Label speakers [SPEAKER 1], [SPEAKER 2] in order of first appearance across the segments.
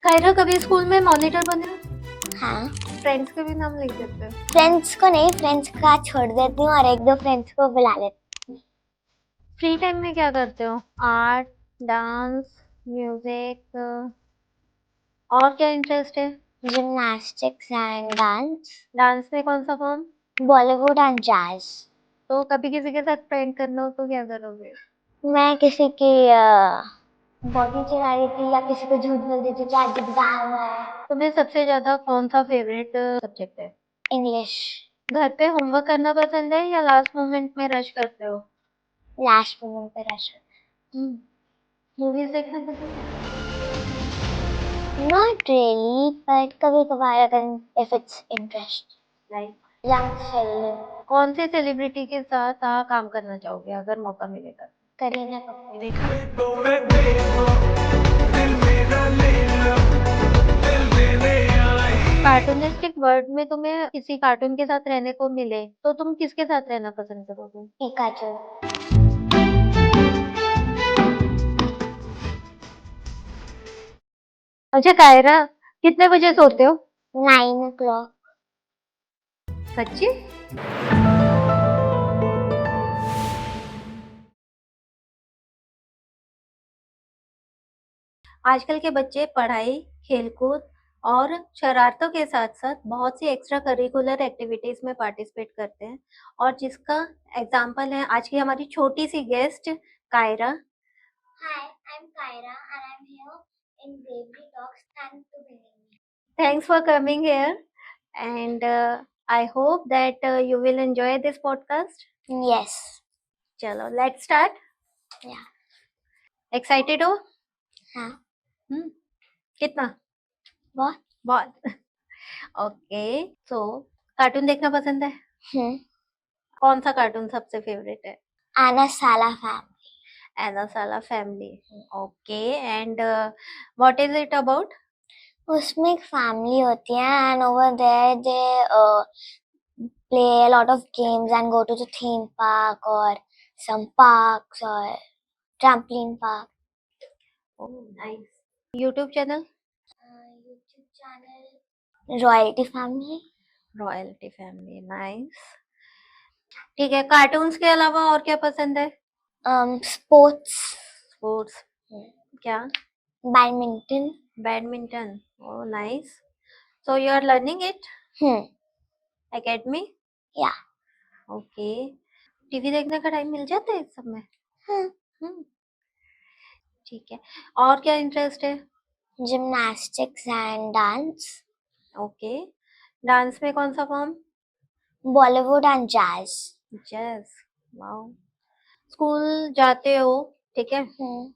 [SPEAKER 1] कायरा कभी स्कूल में मॉनिटर बने?
[SPEAKER 2] हाँ,
[SPEAKER 1] फ्रेंड्स के भी नाम लिख देते हैं।
[SPEAKER 2] फ्रेंड्स को नहीं, फ्रेंड्स का छोड़ देती हूँ और एक दो फ्रेंड्स को बुला लेती
[SPEAKER 1] फ्री टाइम में क्या करते हो? आर्ट, डांस, म्यूजिक, और क्या इंटरेस्ट है?
[SPEAKER 2] हूँ। जिम्नास्टिक्स एंड डांस,
[SPEAKER 1] डांस में कौन सा फॉर्म?
[SPEAKER 2] Bollywood and jazz.
[SPEAKER 1] तो कभी किसी के साथ प्रैंक करना हो तो क्या करोगे?
[SPEAKER 2] मैं किसी की बॉडी चला रही थी या किसी को झूठ बोल देती थी आज एग्जाम है।
[SPEAKER 1] तुम्हें सबसे ज्यादा कौन सा फेवरेट सब्जेक्ट है?
[SPEAKER 2] इंग्लिश।
[SPEAKER 1] घर पे होमवर्क करना पसंद है या लास्ट मोमेंट में रश करते हो?
[SPEAKER 2] लास्ट मोमेंट पे रश।
[SPEAKER 1] मूवीज देखना पसंद है?
[SPEAKER 2] नॉट रियली, बट कभी कभार अगर if it's interest.
[SPEAKER 1] Like
[SPEAKER 2] young film.
[SPEAKER 1] कौन से सेलिब्रिटी के साथ काम करना चाहोगे अगर मौका मिलेगा?
[SPEAKER 2] करीना कपूर।
[SPEAKER 1] देखा कार्टूनिस्टिक वर्ल्ड में तुम्हें किसी कार्टून के साथ रहने को मिले तो तुम किसके साथ रहना पसंद करोगे?
[SPEAKER 2] पिकाचू।
[SPEAKER 1] अच्छा कायरा, कितने बजे सोते हो?
[SPEAKER 2] 9 o'clock।
[SPEAKER 1] सच्ची? आजकल के बच्चे पढ़ाई, खेलकूद और शरारतों के साथ-साथ बहुत सी एक्स्ट्रा करिकुलर एक्टिविटीज में पार्टिसिपेट करते हैं और जिसका एग्जाम्पल है आज की हमारी छोटी सी guest Kyra.
[SPEAKER 2] Hi, I'm Kyra and I'm here in Bravery Talks. Thanks for bringing me.
[SPEAKER 1] Thanks for coming here and I hope that you will enjoy this podcast.
[SPEAKER 2] Yes.
[SPEAKER 1] चलो लेट्स स्टार्ट।
[SPEAKER 2] Yeah.
[SPEAKER 1] एक्साइटेड हो?
[SPEAKER 2] हाँ।
[SPEAKER 1] हम्म, कितना?
[SPEAKER 2] बहुत।
[SPEAKER 1] बहुत। Okay, सो cartoon देखना पसंद है?
[SPEAKER 2] हम्म।
[SPEAKER 1] कौन सा कार्टून सबसे फेवरेट है?
[SPEAKER 2] Anna Sala family.
[SPEAKER 1] एनासाला family. Okay, and what is it about?
[SPEAKER 2] उसमें एक फैमिली होती है and over there they play a lot of games and go to the theme park or some parks or trampoline park.
[SPEAKER 1] Oh nice. YouTube channel?
[SPEAKER 2] YouTube channel Royalty Family.
[SPEAKER 1] Royalty family, nice. ठीक है, cartoons के अलावा और क्या पसंद है?
[SPEAKER 2] Sports.
[SPEAKER 1] Sports? क्या?
[SPEAKER 2] Badminton.
[SPEAKER 1] Badminton? Oh nice. So you are learning it?
[SPEAKER 2] Hmm.
[SPEAKER 1] Academy?
[SPEAKER 2] Yeah.
[SPEAKER 1] Okay. TV देखने का टाइम मिल जाता है इस सब में?
[SPEAKER 2] Hmm.
[SPEAKER 1] हम्म, ठीक है। और क्या इंटरेस्ट है?
[SPEAKER 2] Gymnastics and dance.
[SPEAKER 1] Okay, dance में कौन सा form?
[SPEAKER 2] Bollywood and jazz.
[SPEAKER 1] Jazz? Wow. School जाते हो, ठीक है,
[SPEAKER 2] Hmm.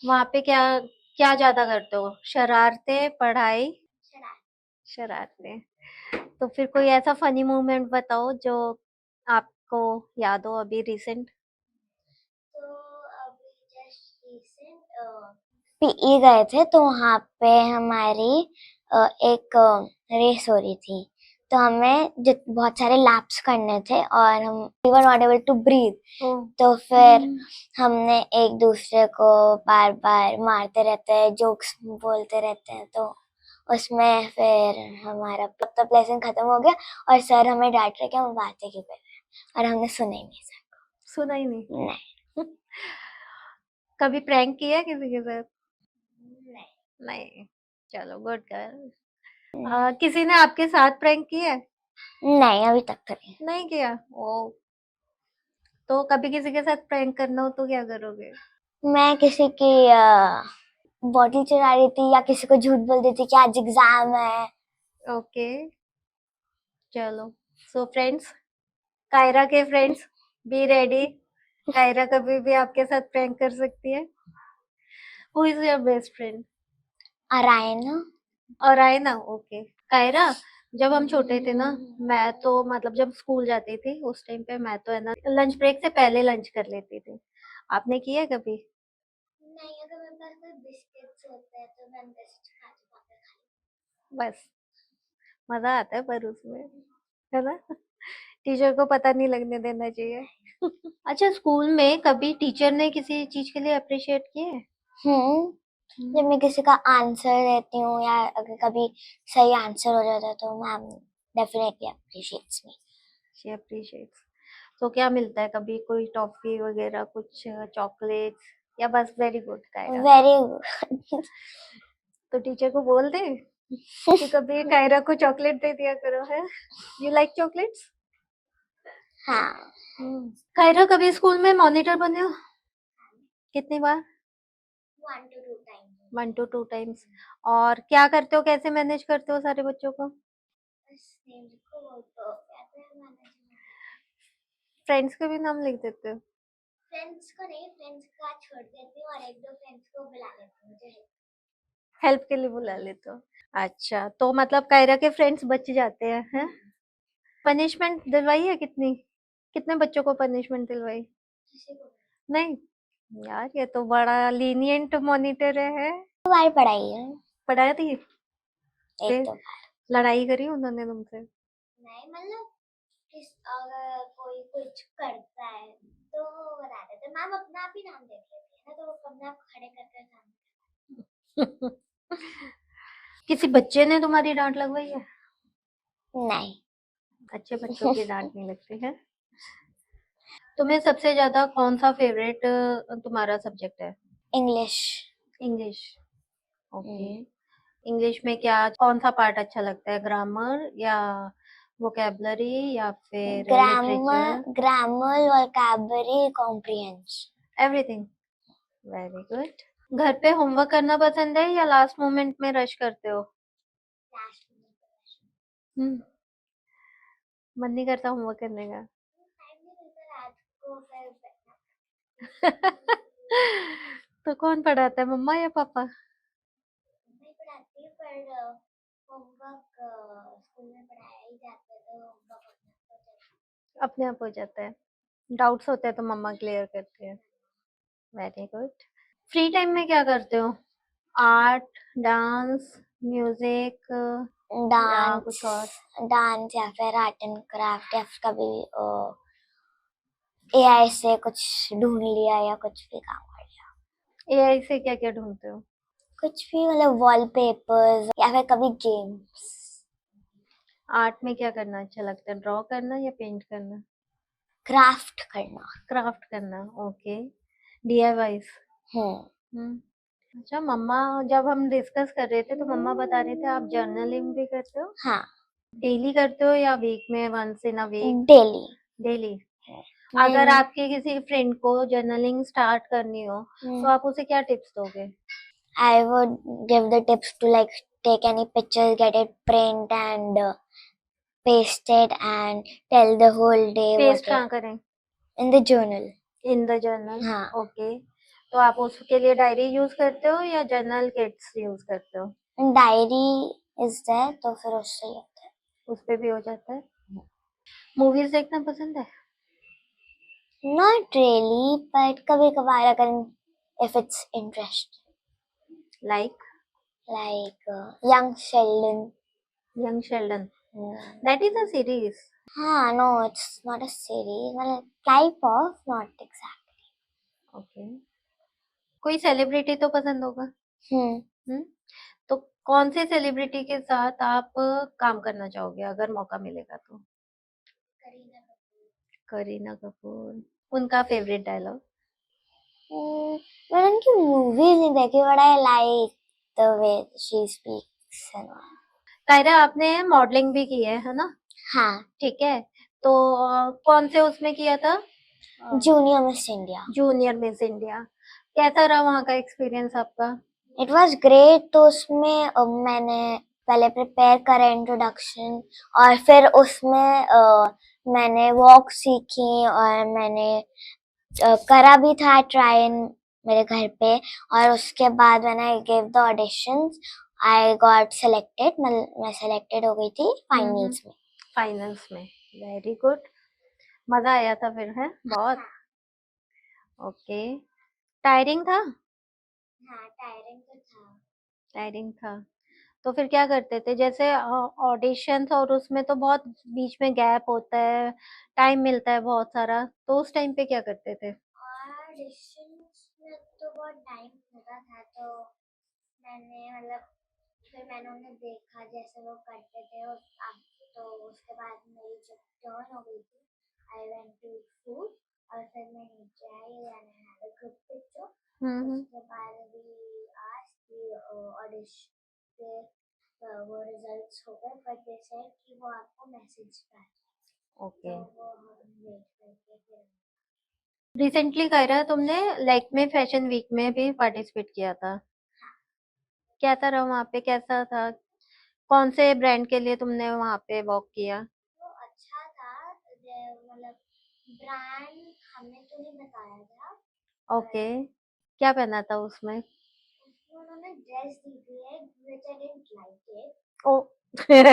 [SPEAKER 1] वहां पे क्या क्या ज्यादा करते हो? शरारतें, पढ़ाई? शरारतें। तो फिर कोई ऐसा फनी मोमेंट बताओ जो आपको याद हो अभी रिसेंट।
[SPEAKER 2] तो अभी जस्ट रिसेंट पीई गए थे तो वहाँ पे हमारी एक रेस हो रही थी तो हमें बहुत सारे लैप्स करने थे और हम we were not able to breathe. तो फिर हमने एक दूसरे को बार बार मारते रहते हैं, जोक्स बोलते रहते हैं, तो उसमें फिर हमारा तब लेसन खत्म हो गया और सर हमें डांट रहे कि हम बातें क्यों कर रहे हैं और हमने सुना ही नहीं सर।
[SPEAKER 1] सुना ही नहीं?
[SPEAKER 2] नहीं।
[SPEAKER 1] कभी प्रैंक किया है किसी के साथ?
[SPEAKER 2] नहीं।
[SPEAKER 1] नहीं। चलो गुड गर्ल। किसी ने आपके साथ प्रैंक किया है?
[SPEAKER 2] नहीं, अभी तक तो नहीं।
[SPEAKER 1] नहीं किया? ओ, तो कभी किसी के साथ प्रैंक करना हो तो क्या करोगे?
[SPEAKER 2] मैं किसी की बॉटल चुरा रही थी या किसी को झूठ बोल देती कि आज एग्जाम है।
[SPEAKER 1] ओके, चलो। सो फ्रेंड्स, कायरा के फ्रेंड्स, बी रेडी। कायरा कभी भी आपके साथ प्रैंक कर सकती है। Who is your best friend?
[SPEAKER 2] Aarayna.
[SPEAKER 1] और आए ना, ओके। कायरा, जब हम छोटे थे ना, मैं तो मतलब जब स्कूल जाती थी उस टाइम पे मैं तो है ना लंच ब्रेक से पहले लंच कर लेती थी। आपने किया है कभी?
[SPEAKER 2] नहीं, अगर मेरे पास कोई बिस्किट्स होते हैं तो मैं बिस्किट खा।
[SPEAKER 1] बस मजा आता है पर उसमें, है ना? टीचर को पता नहीं लगने देना चाहिए। अच्छा, स्कूल में कभी टीचर ने किसी चीज के लिए अप्रिशिएट किए?
[SPEAKER 2] हम्म। जब मैं किसी का आंसर देती हूँ या अगर कभी सही आंसर हो जाता है तो ma'am definitely appreciates me.
[SPEAKER 1] She appreciates. तो क्या मिलता है, कभी कोई टॉफी वगैरह, कुछ चॉकलेट्स, या बस very good Kyra?
[SPEAKER 2] Very good.
[SPEAKER 1] तो टीचर को बोल दे कि कभी कायरा को चॉकलेट दे दिया करो, है? You like chocolates?
[SPEAKER 2] हाँ,
[SPEAKER 1] कायरा, कभी स्कूल में मॉनिटर बने हो? कितनी बार?
[SPEAKER 2] 1 to 2 टाइम।
[SPEAKER 1] 1 to 2 times. और क्या करते हो, कैसे मैनेज करते हो सारे बच्चों को?
[SPEAKER 2] बस नेम लिखो तो कहते हैं मैनेज।
[SPEAKER 1] फ्रेंड्स के भी नाम लिख देते हो?
[SPEAKER 2] फ्रेंड्स को नहीं, फ्रेंड्स का छोड़ देती हूँ और 1-2 फ्रेंड्स को बुला लेती हूँ मुझे।
[SPEAKER 1] हेल्प के लिए बुला लेते हो? अच्छा, तो मतलब कायरा के फ्रेंड्स बच जाते हैं? पनिशमेंट दिलवाई है कितनी? कितने बच्चों को पनिशमेंट दिलवाई?
[SPEAKER 2] किसी को
[SPEAKER 1] नहीं? यार, ये तो बड़ा लीनियंट मॉनिटर है।
[SPEAKER 2] बार पढ़ाई है,
[SPEAKER 1] पढ़ाई थी?
[SPEAKER 2] एक
[SPEAKER 1] फिर
[SPEAKER 2] तो
[SPEAKER 1] लड़ाई करी उन्होंने तुमसे?
[SPEAKER 2] नहीं, मतलब अगर कोई कुछ करता है तो बता देते मैम, अपना आप ही नाम दे देती है ना, तो वो अपने आप खड़े करके सामने।
[SPEAKER 1] किसी बच्चे ने तुम्हारी डांट लगवाई है?
[SPEAKER 2] नहीं।
[SPEAKER 1] अच्छे बच्चों की डांट नहीं लगती है। तुम्हें सबसे ज्यादा कौन सा फेवरेट तुम्हारा सब्जेक्ट है?
[SPEAKER 2] इंग्लिश।
[SPEAKER 1] इंग्लिश। ओके। इंग्लिश में क्या, कौन सा पार्ट अच्छा लगता है, ग्रामर या वोकेबलरी या फिर literature?
[SPEAKER 2] Grammar, vocabulary, comprehension.
[SPEAKER 1] Everything. Very good. घर पे होमवर्क करना पसंद है या लास्ट मोमेंट में रश करते हो? हम्म। मन नहीं करता होमवर्क करने का?
[SPEAKER 2] टाइम नहीं मिलता रात को, फिर
[SPEAKER 1] तो कौन पढ़ाता है, मम्मा या पापा?
[SPEAKER 2] नहीं पढ़ाती, पर होमवर्क स्कूल में पढ़ाया ही जाता है तो होमवर्क
[SPEAKER 1] अपने आप हो जाता है? डाउट्स होते हैं तो मम्मा क्लियर करती है? Very good. फ्री टाइम में क्या करते हो? आर्ट, डांस, म्यूजिक, या
[SPEAKER 2] डांस।
[SPEAKER 1] कुछ और?
[SPEAKER 2] डांस या फिर आर्ट एंड क्राफ्ट या फिर कभी एआई से कुछ ढूंढ लिया या कुछ भी काम कर लिया।
[SPEAKER 1] एआई से क्या क्या ढूंढते हो?
[SPEAKER 2] कुछ भी, मतलब वॉलपेपर्स या फिर कभी गेम्स।
[SPEAKER 1] आर्ट में क्या करना अच्छा लगता है, ड्रॉ करना या पेंट करना?
[SPEAKER 2] क्राफ्ट करना।
[SPEAKER 1] क्राफ्ट करना। ओके। डीआईवाईज।
[SPEAKER 2] हम्म।
[SPEAKER 1] अच्छा, मम्मा, जब हम डिस्कस कर रहे थे तो मम्मा बता रहे थे आप जर्नलिंग भी करते हो?
[SPEAKER 2] हाँ,
[SPEAKER 1] डेली करते हो या वीक में once in a week?
[SPEAKER 2] Daily.
[SPEAKER 1] Daily. अगर आपके किसी फ्रेंड को जर्नलिंग स्टार्ट करनी हो तो आप उसे क्या टिप्स दोगे?
[SPEAKER 2] I would give the tips to like take any pictures, get it print and paste it and tell the whole day
[SPEAKER 1] paste
[SPEAKER 2] what
[SPEAKER 1] कहाँ
[SPEAKER 2] it
[SPEAKER 1] करें?
[SPEAKER 2] in the journal.
[SPEAKER 1] In the journal.
[SPEAKER 2] हाँ,
[SPEAKER 1] okay. तो आप उसके लिए diary use करते हो या जर्नल किट्स यूज करते हो?
[SPEAKER 2] डायरी इज देयर तो फिर उससे ही होता है।
[SPEAKER 1] उस पे भी हो जाता है। मूवीज देखना पसंद है?
[SPEAKER 2] Not really, but कभी कभार अगर if it's interesting,
[SPEAKER 1] like?
[SPEAKER 2] like Young Sheldon.
[SPEAKER 1] Young Sheldon?
[SPEAKER 2] Hmm.
[SPEAKER 1] That is a series?
[SPEAKER 2] हाँ, no, it's not a series, मतलब type of, not exact.
[SPEAKER 1] Okay. कोई सेलिब्रिटी तो पसंद होगा?
[SPEAKER 2] हम्म।
[SPEAKER 1] हम्म। तो कौन से सेलिब्रिटी के साथ आप काम करना चाहोगे अगर मौका मिलेगा तो?
[SPEAKER 2] करीना कपूर।
[SPEAKER 1] करीना कपूर। उनका फेवरेट डायलॉग?
[SPEAKER 2] मैंने उनकी मूवीज नहीं देखी, but I like the way she speaks and all.
[SPEAKER 1] Kyra, आपने मॉडलिंग भी की है ना?
[SPEAKER 2] हाँ,
[SPEAKER 1] ठीक है। तो कौन से उसमें किया था?
[SPEAKER 2] Junior miss India.
[SPEAKER 1] Junior miss India. कैसा रहा वहाँ का एक्सपीरियंस आपका?
[SPEAKER 2] It was great. तो उसमें मैंने पहले प्रिपेयर करा इंट्रोडक्शन, और फिर उसमें मैंने वॉक सीखी और मैंने करा भी था ट्राइन मेरे घर पे। और उसके बाद मैंने give the auditions, I got selected, मैं सेलेक्टेड हो गई थी फाइनल्स में।
[SPEAKER 1] फाइनल्स में। Very good. मजा आया था फिर, है बहुत? ओके। टायरिंग था?
[SPEAKER 2] हाँ, टायरिंग तो था।
[SPEAKER 1] टायरिंग था। तो फिर क्या करते थे, जैसे ऑडिशंस और उसमें तो बहुत बीच में गैप होता है, टाइम मिलता है बहुत सारा, तो उस टाइम पे क्या करते थे?
[SPEAKER 2] ऑडिशंस में तो बहुत टाइम होता था, तो मैंने मतलब फिर मैंने उन्हें देखा जैसे वो करते थे और अब तो उसके बाद मेरी जब टर्न हो गई थी आई वेंट टू फूड और फिर मैं नीचे आई and I had a group picture उसके बाद वी आस्क्ड द ऑडिशन फिर वो रिजल्ट्स हो गए बट दे सेड कि वो आपको मैसेज कर
[SPEAKER 1] ओके।
[SPEAKER 2] तो वो हम वेट करके फिर
[SPEAKER 1] रिसेंटली कायरा तुमने लैक्मे फैशन वीक में भी पार्टिसिपेट किया था, कैसा रहा वहाँ पे, कैसा था, कौन से ब्रांड के लिए तुमने वहाँ पे वॉक किया?
[SPEAKER 2] वो अच्छा था मतलब ब्रांड हमें तो नहीं बताया था
[SPEAKER 1] ओके, क्या पहना था उसमें?
[SPEAKER 2] उसमें उन्होंने ड्रेस दी थी एक which I didn't like it
[SPEAKER 1] oh
[SPEAKER 2] क्योंकि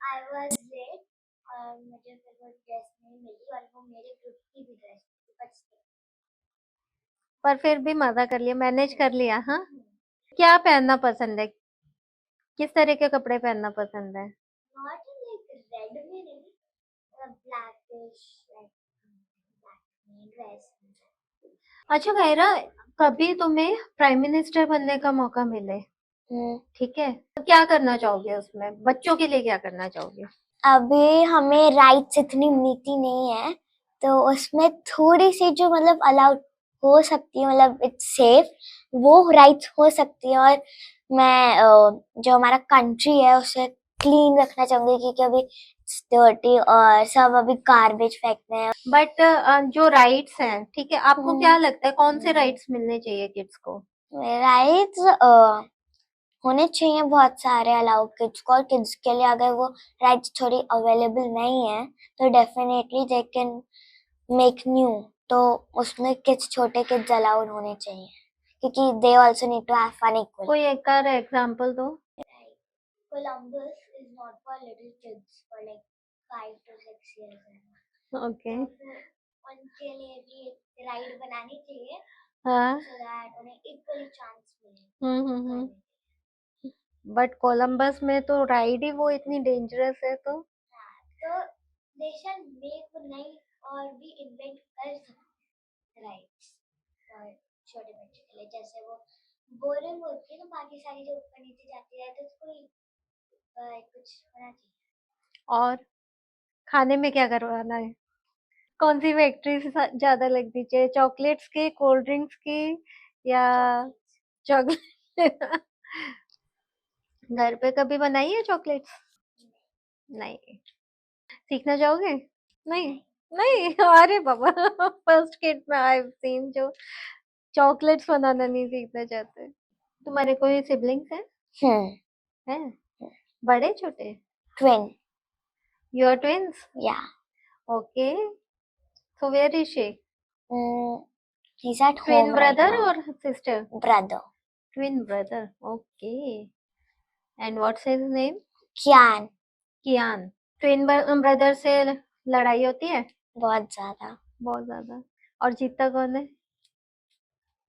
[SPEAKER 2] आई वाज लेट और मुझे फिर वो ड्रेस नहीं मिली और वो मेरे ग्रुप की भी ड्रेस थी बट
[SPEAKER 1] पर फिर भी मजा कर लिया, मैनेज कर लिया। हाँ, क्या पहनना पसंद है, किस तरह के कपड़े पहनना पसंद है?
[SPEAKER 2] नॉट लाइक रेड में नहीं ब्लैकिश लाइक ब्लैक ड्रेस
[SPEAKER 1] अच्छा कायरा, कभी तुम्हें प्राइम मिनिस्टर बनने का मौका मिले, ठीक है, तो क्या करना चाहोगे उसमें, बच्चों के लिए क्या करना चाहोगे?
[SPEAKER 2] अभी हमें राइट्स इतनी मिलती नहीं है तो उसमें थोड़ी सी जो मतलब अलाउड हो सकती है मतलब इट्स सेफ वो राइट्स हो सकती है और मैं जो हमारा कंट्री है उसे क्लीन रखना चाहूंगी क्योंकि अभी डर्टी और सब अभी गार्बेज फेंकते हैं
[SPEAKER 1] बट जो राइट्स हैं, ठीक है, आपको क्या लगता है कौन से राइट्स मिलने चाहिए किड्स को?
[SPEAKER 2] राइट्स होने चाहिए बहुत सारे अलाउ किड्स को और किड्स के लिए अगर वो राइट्स थोड़ी अवेलेबल नहीं है तो definitely they can make new तो उसमें किड्स छोटे किड्स अलाउड होने चाहिए क्योंकि they also need to have fun equally
[SPEAKER 1] कोई एक कार एग्जांपल दो।
[SPEAKER 2] Columbus is not for little kids for like 5 to 6 years
[SPEAKER 1] okay.
[SPEAKER 2] उनके लिए भी राइड बनानी चाहिए
[SPEAKER 1] हाँ।
[SPEAKER 2] so that उन्हें इक्वली चांस मिले
[SPEAKER 1] हम्म। बट कोलंबस में तो राइड ही वो इतनी डेंजरस है तो
[SPEAKER 2] तो दे शैल मेक नई और भी इन्वेंट कर सकते राइट्स और छोटे बच्चे के लिए जैसे वो बोरिंग होती है तो बाकी सारी जो ऊपर नीचे जाती है तो उसको कुछ होना चाहिए
[SPEAKER 1] और खाने में क्या करवाना है, कौन सी फैक्ट्री ज्यादा लगनी चाहिए, चॉकलेट्स की, कोल्ड ड्रिंक्स की, या चॉकलेट? घर पे कभी बनाई है चॉकलेट्स? नहीं। सीखना चाहोगे? नहीं। नहीं अरे बाबा फर्स्ट किड में आई सीन जो चॉकलेट्स बनाना नहीं सीखना चाहते। तुम्हारे कोई सिबलिंग्स हैं? हैं? बड़े छोटे?
[SPEAKER 2] Twin
[SPEAKER 1] you are twins?
[SPEAKER 2] या
[SPEAKER 1] okay, so where is she?
[SPEAKER 2] he's at
[SPEAKER 1] twin
[SPEAKER 2] home right
[SPEAKER 1] brother
[SPEAKER 2] now
[SPEAKER 1] और sister?
[SPEAKER 2] brother
[SPEAKER 1] twin brother, okay. And what's his name?
[SPEAKER 2] Kian
[SPEAKER 1] Kian. Twin brother से लड़ाई होती है?
[SPEAKER 2] बहुत ज्यादा
[SPEAKER 1] बहुत ज्यादा। और जीतता कौन है?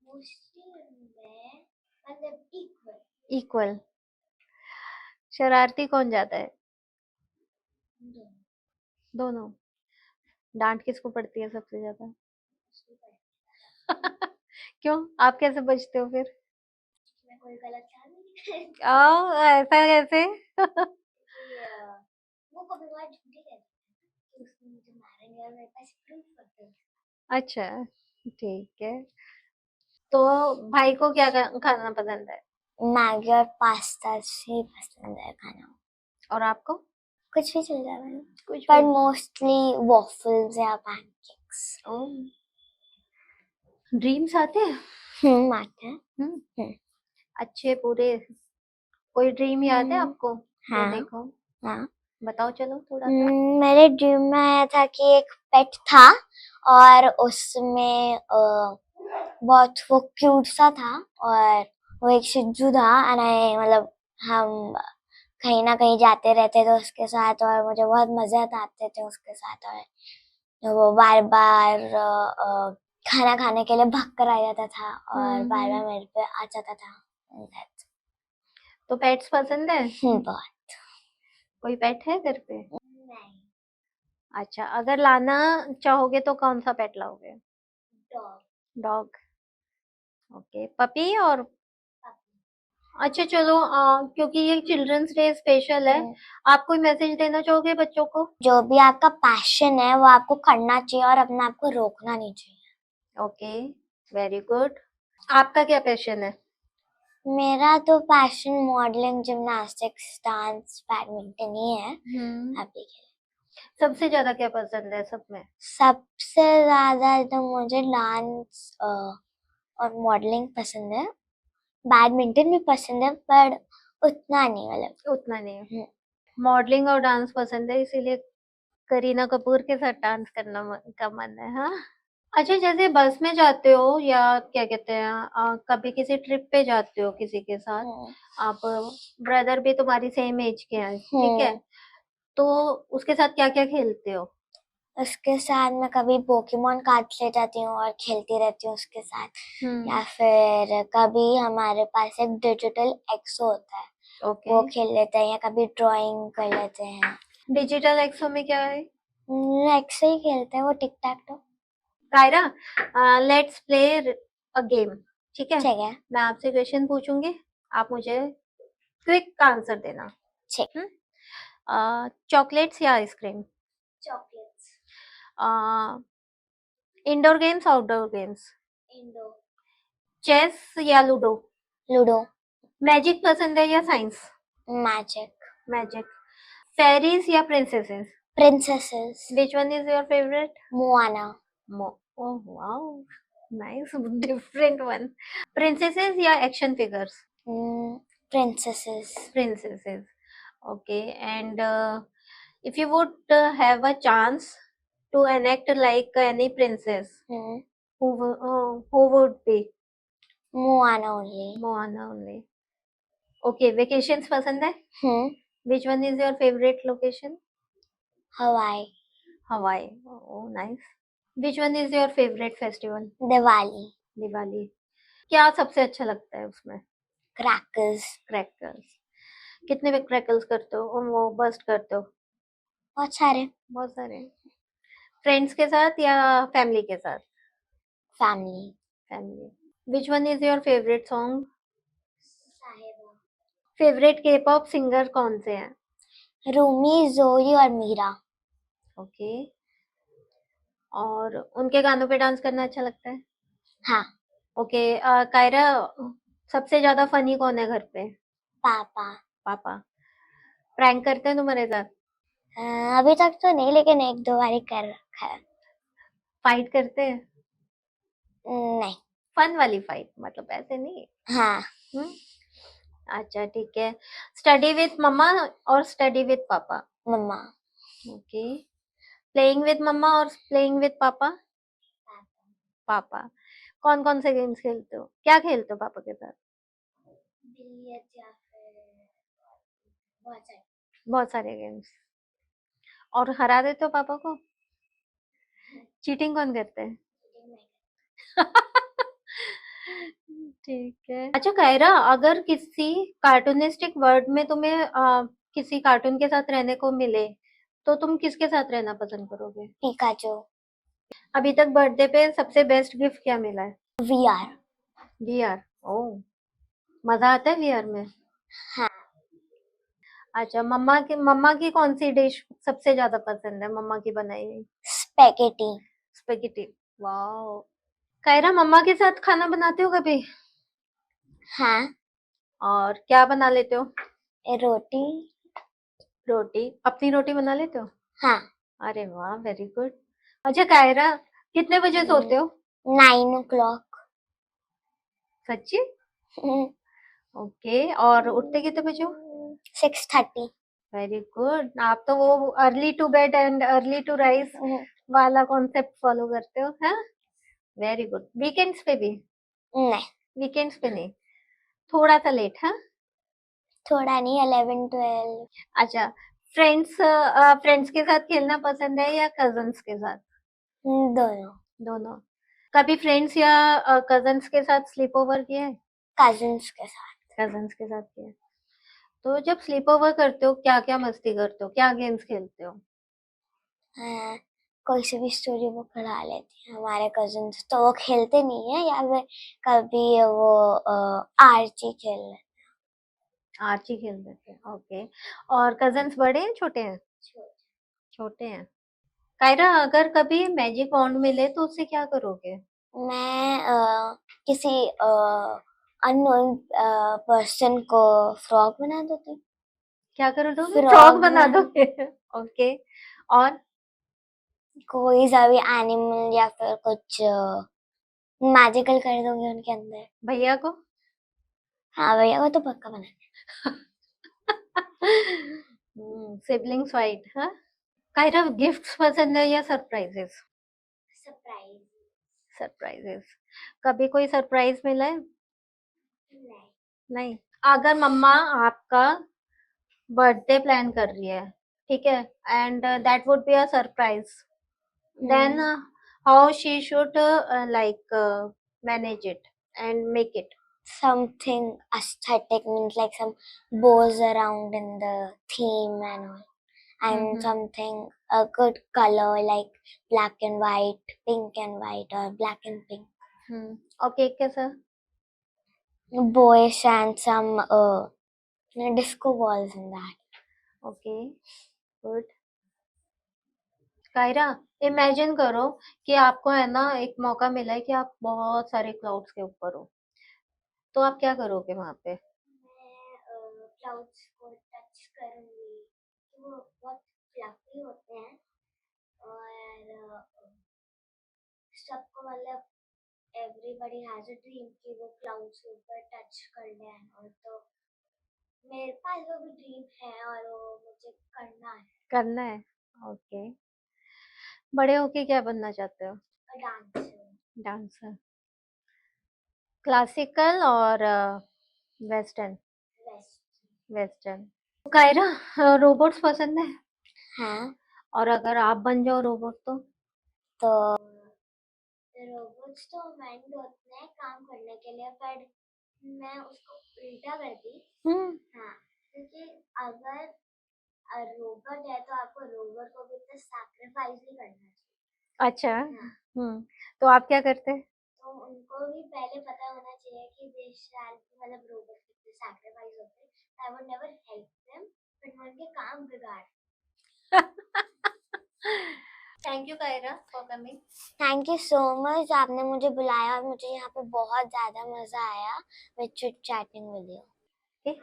[SPEAKER 2] मोस्टली में मतलब इक्वल
[SPEAKER 1] इक्वल। शरारती कौन ज्यादा है? दोनों। डांट किसको पड़ती है सबसे ज्यादा? क्यों, आप कैसे बचते हो फिर?
[SPEAKER 2] मैं कोई गलत काम नहीं करती
[SPEAKER 1] ऐसा कैसे?
[SPEAKER 2] वो कभी कभार झूठी कहती है कि उसने मुझे मारा नहीं और मेरे पास प्रूफ होते हैं
[SPEAKER 1] अच्छा, ठीक है। तो भाई को क्या खाना पसंद है?
[SPEAKER 2] मैगी और पास्ता से पसंद है खाना
[SPEAKER 1] और आपको?
[SPEAKER 2] कुछ भी चल जाएगा ना
[SPEAKER 1] कुछ
[SPEAKER 2] पर
[SPEAKER 1] भी?
[SPEAKER 2] मोस्टली वॉफल्स या पैनकेक्स
[SPEAKER 1] ड्रीम्स आते हैं?
[SPEAKER 2] आते हैं हम्म,
[SPEAKER 1] अच्छे पूरे। कोई ड्रीम याद है आपको जो
[SPEAKER 2] हाँ
[SPEAKER 1] देखो?
[SPEAKER 2] हाँ
[SPEAKER 1] बताओ चलो थोड़ा सा।
[SPEAKER 2] मेरे ड्रीम में आया था कि एक पेट था और उसमें बहुत वो क्यूट सा था और वो एक शिजू था और मतलब हम कहीं ना कहीं जाते रहते थे उसके साथ और मुझे बहुत मजे आते थे उसके साथ और वो बार बार खाना खाने के लिए भाग कर आ जाता था और बार बार मेरे पे आ जाता था
[SPEAKER 1] तो पेट्स पसंद है?
[SPEAKER 2] बहुत
[SPEAKER 1] कोई पेट है घर पे?
[SPEAKER 2] नहीं
[SPEAKER 1] अच्छा, अगर लाना चाहोगे तो कौन सा पेट लाओगे?
[SPEAKER 2] Dog
[SPEAKER 1] dog. ओके, पपी और अच्छा चलो, क्योंकि ये चिल्ड्रंस डे स्पेशल है, आप कोई मैसेज देना चाहोगे बच्चों को?
[SPEAKER 2] जो भी आपका पैशन है वो आपको करना चाहिए और अपने आप को रोकना नहीं चाहिए।
[SPEAKER 1] Okay, very good. आपका क्या पैशन है?
[SPEAKER 2] मेरा तो passion modelling, gymnastics, dance, badminton ही है
[SPEAKER 1] हम्म।
[SPEAKER 2] अभी के लिए।
[SPEAKER 1] सबसे ज्यादा क्या पसंद है सब में?
[SPEAKER 2] सबसे ज्यादा तो मुझे डांस और मॉडलिंग पसंद है। बैडमिंटन भी पसंद है पर उतना नहीं, मतलब।
[SPEAKER 1] उतना नहीं। मॉडलिंग और डांस पसंद है, इसीलिए करीना कपूर के साथ डांस करना का मन है, हाँ। अच्छा, जैसे बस में जाते हो या क्या कहते हैं, कभी किसी ट्रिप पे जाते हो किसी के साथ,
[SPEAKER 2] हम्म।
[SPEAKER 1] आप, ब्रदर भी तुम्हारी सेम एज के हैं, ठीक है,
[SPEAKER 2] हम्म।
[SPEAKER 1] तो उसके साथ क्या क्या खेलते हो?
[SPEAKER 2] उसके साथ मैं कभी पोकेमोन कार्ड्स ले जाती हूँ और खेलती रहती हूँ उसके साथ। या
[SPEAKER 1] हम्म।
[SPEAKER 2] फिर कभी हमारे पास एक डिजिटल एक्सो होता है,
[SPEAKER 1] ओके।
[SPEAKER 2] वो खेल लेते हैं, या कभी ड्राइंग कर लेते हैं।
[SPEAKER 1] डिजिटल एक्सो में क्या है?
[SPEAKER 2] एक्सो ही खेलते हैं, वो tic tac toe.
[SPEAKER 1] Kyra, let's play a game, ठीक है?
[SPEAKER 2] ठीक है।
[SPEAKER 1] मैं आपसे क्वेश्चन पूछूंगी, आप मुझे क्विक आंसर देना।
[SPEAKER 2] ठीक।
[SPEAKER 1] चॉकलेट्स या ice cream?
[SPEAKER 2] Chocolates.
[SPEAKER 1] Indoor games, outdoor games?
[SPEAKER 2] Indoor.
[SPEAKER 1] Chess या लूडो?
[SPEAKER 2] लूडो।
[SPEAKER 1] मैजिक पसंद है या साइंस?
[SPEAKER 2] मैजिक।
[SPEAKER 1] मैजिक। फेरीज या princesses?
[SPEAKER 2] Princesses.
[SPEAKER 1] Which one is your favourite?
[SPEAKER 2] Moana.
[SPEAKER 1] Oh wow, nice, different one. Princesses या action figures?
[SPEAKER 2] Princesses.
[SPEAKER 1] Princesses. Okay, and if you would have a chance to enact like any princess, who would be?
[SPEAKER 2] Moana only.
[SPEAKER 1] Moana only. Okay, vacations पसंद है?
[SPEAKER 2] हम्म।
[SPEAKER 1] Which one is your favorite location?
[SPEAKER 2] हवाई।
[SPEAKER 1] Hawaii. Oh, nice. Which one is your favorite festival?
[SPEAKER 2] Diwali.
[SPEAKER 1] Diwali. क्या सबसे अच्छा लगता है उसमें?
[SPEAKER 2] Crackers.
[SPEAKER 1] Crackers. कितने भी क्रैकर्स करते हो, वो बस्ट करते हो?
[SPEAKER 2] बहुत सारे।
[SPEAKER 1] बहुत सारे। फ्रेंड्स के साथ या फैमिली के साथ?
[SPEAKER 2] Family.
[SPEAKER 1] Family. Which one is your favourite song?
[SPEAKER 2] साहिबा।
[SPEAKER 1] फेवरेट के पॉप सिंगर कौन से हैं?
[SPEAKER 2] रूमी, जोई और मीरा।
[SPEAKER 1] ओके। और उनके गानों पे डांस करना अच्छा लगता है?
[SPEAKER 2] हाँ।
[SPEAKER 1] ओके। कायरा, सबसे ज्यादा फनी कौन है घर पे?
[SPEAKER 2] पापा।
[SPEAKER 1] पापा। प्रैंक करते हैं तुम्हारे साथ?
[SPEAKER 2] अभी तक तो नहीं, लेकिन एक दो बारी कर रखा है।
[SPEAKER 1] फाइट करते हैं?
[SPEAKER 2] नहीं।
[SPEAKER 1] फन वाली फाइट, मतलब ऐसे नहीं।
[SPEAKER 2] हाँ।
[SPEAKER 1] हम्म। अच्छा ठीक है। स्टडी विथ मम्मा और स्टडी विथ पापा?
[SPEAKER 2] मम्मा।
[SPEAKER 1] ओके। प्लेइंग विथ मम्मा और प्लेइंग विथ पापा? पापा। कौन कौन से गेम्स खेलते हो, क्या खेलते हो पापा के साथ?
[SPEAKER 2] बिलियर्ड्स या फिर बहुत सारे।
[SPEAKER 1] बहुत सारे गेम्स। और हरा देते हो पापा को? चीटिंग कौन करते हैं? ठीक है। अच्छा कायरा, अगर किसी कार्टूनिस्टिक वर्ल्ड में तुम्हें किसी कार्टून के साथ रहने को मिले, तो तुम किसके साथ रहना पसंद करोगे?
[SPEAKER 2] पिकाचू।
[SPEAKER 1] अभी तक बर्थडे पे सबसे बेस्ट गिफ्ट क्या मिला है?
[SPEAKER 2] वीआर।
[SPEAKER 1] वीआर। ओ, मजा आता है वीआर में?
[SPEAKER 2] हाँ।
[SPEAKER 1] अच्छा, मम्मा की कौन सी डिश सबसे ज्यादा पसंद है, मम्मा की बनाई हुई?
[SPEAKER 2] स्पेगेटी।
[SPEAKER 1] स्पेगेटी। वाओ। कायरा, मम्मा के साथ खाना बनाते हो कभी?
[SPEAKER 2] हाँ।
[SPEAKER 1] और क्या बना लेते हो?
[SPEAKER 2] रोटी।
[SPEAKER 1] रोटी, अपनी रोटी बना लेते हो?
[SPEAKER 2] हाँ।
[SPEAKER 1] अरे वाह, वेरी गुड। अच्छा कायरा, कितने बजे सोते हो?
[SPEAKER 2] 9 o'clock।
[SPEAKER 1] सच्ची? ओके, और उठते कितने बजे हो?
[SPEAKER 2] 6:30।
[SPEAKER 1] वेरी गुड, आप तो वो early to bed and early to rise वाला कॉन्सेप्ट फॉलो करते हो, है? Very good. वीकेंड्स पे भी?
[SPEAKER 2] नहीं,
[SPEAKER 1] वीकेंड्स पे नहीं, थोड़ा सा लेट, हाँ।
[SPEAKER 2] थोड़ा नहीं, 11, 12।
[SPEAKER 1] अच्छा, फ्रेंड्स फ्रेंड्स के साथ खेलना पसंद है या कजन्स के साथ?
[SPEAKER 2] दोनों।
[SPEAKER 1] दोनों। कभी फ्रेंड्स या कजन्स के साथ स्लीप ओवर किया है?
[SPEAKER 2] कजिन्स के साथ।
[SPEAKER 1] कजन्स के साथ किया है। तो जब स्लीप ओवर करते हो, क्या क्या मस्ती करते हो, क्या गेम्स खेलते हो?
[SPEAKER 2] हाँ, कोई सी भी स्टोरी बुक पढ़ा लेती हैं हमारे कजिन्स, तो वो खेलते नहीं है, या फिर कभी वो आर्ची खेल लेते।
[SPEAKER 1] आर्ची खेलते थे, ओके। और कजन्स बड़े हैं छोटे हैं?
[SPEAKER 2] छोटे।
[SPEAKER 1] छोटे हैं। कायरा, अगर कभी मैजिक वॉन्ड मिले तो उससे क्या करोगे?
[SPEAKER 2] मैं किसी अननोन पर्सन को फ्रॉग बना देती।
[SPEAKER 1] क्या कर दोगे?
[SPEAKER 2] फ्रॉग
[SPEAKER 1] फ्रॉग बना
[SPEAKER 2] बना,
[SPEAKER 1] दोगे? ओके। और?
[SPEAKER 2] कोई सा भी एनिमल या फिर कुछ मैजिकल कर दूंगी उनके अंदर।
[SPEAKER 1] भैया को?
[SPEAKER 2] हाँ भैया वो तो पक्का बना।
[SPEAKER 1] सिबलिंग्स फाइट, हाँ। कायरा, गिफ्ट्स पसंद है या सरप्राइजेस?
[SPEAKER 2] सरप्राइज।
[SPEAKER 1] सरप्राइजेस। कभी कोई सरप्राइज मिला है?
[SPEAKER 2] नहीं।
[SPEAKER 1] नहीं। अगर मम्मा आपका बर्थडे प्लान कर रही है, ठीक है, and that would be a surprise, then how she should like manage it and make it?
[SPEAKER 2] Something aesthetic means like some bows around in the theme and all, and
[SPEAKER 1] Mm-hmm.
[SPEAKER 2] something a good color like black and white, pink and white, or black and pink.
[SPEAKER 1] और cake कैसा?
[SPEAKER 2] Boyish and some disco balls in that.
[SPEAKER 1] Okay, good. Kyra, imagine करो कि आपको है ना एक मौका मिला है कि आप बहुत सारे क्लाउड्स के ऊपर हो, तो आप क्या करोगे वहां पे?
[SPEAKER 2] मैं क्लाउड्स को टच करूंगी, वो बहुत फ्लफी होते हैं और सबको मतलब एवरीबॉडी हैज अ ड्रीम कि वो क्लाउड्स के ऊपर टच कर ले, और तो मेरे पास वो भी ड्रीम है और वो मुझे करना है।
[SPEAKER 1] करना है, ओके। बड़े होके क्या बनना चाहते हो?
[SPEAKER 2] डांसर।
[SPEAKER 1] डांसर। क्लासिकल और western?
[SPEAKER 2] West.
[SPEAKER 1] Western. Kyra, robots पसंद है?
[SPEAKER 2] हाँ।
[SPEAKER 1] और अगर आप बन जाओ रोबोट
[SPEAKER 2] तो रोबोट्स तो मेंड होते हैं काम करने के लिए, पर मैं उसको उल्टा करती। हाँ, क्योंकि अगर रोबोट है तो आपको रोबोट को भी इतना सैक्रिफाइस नहीं करना चाहिए।
[SPEAKER 1] अच्छा।
[SPEAKER 2] हाँ,
[SPEAKER 1] तो आप क्या करते?
[SPEAKER 2] तो उनको भी पहले पता होना चाहिए कि दे शैल मतलब रोबोट कितने सैक्रिफाइस होते हैं। I would never help them, but मैं उनके काम बिगाड़।
[SPEAKER 1] Thank you Kyra for coming.
[SPEAKER 2] Thank you so much, आपने मुझे बुलाया और मुझे यहाँ पे बहुत ज़्यादा मज़ा आया with chit chatting with you.
[SPEAKER 1] Okay.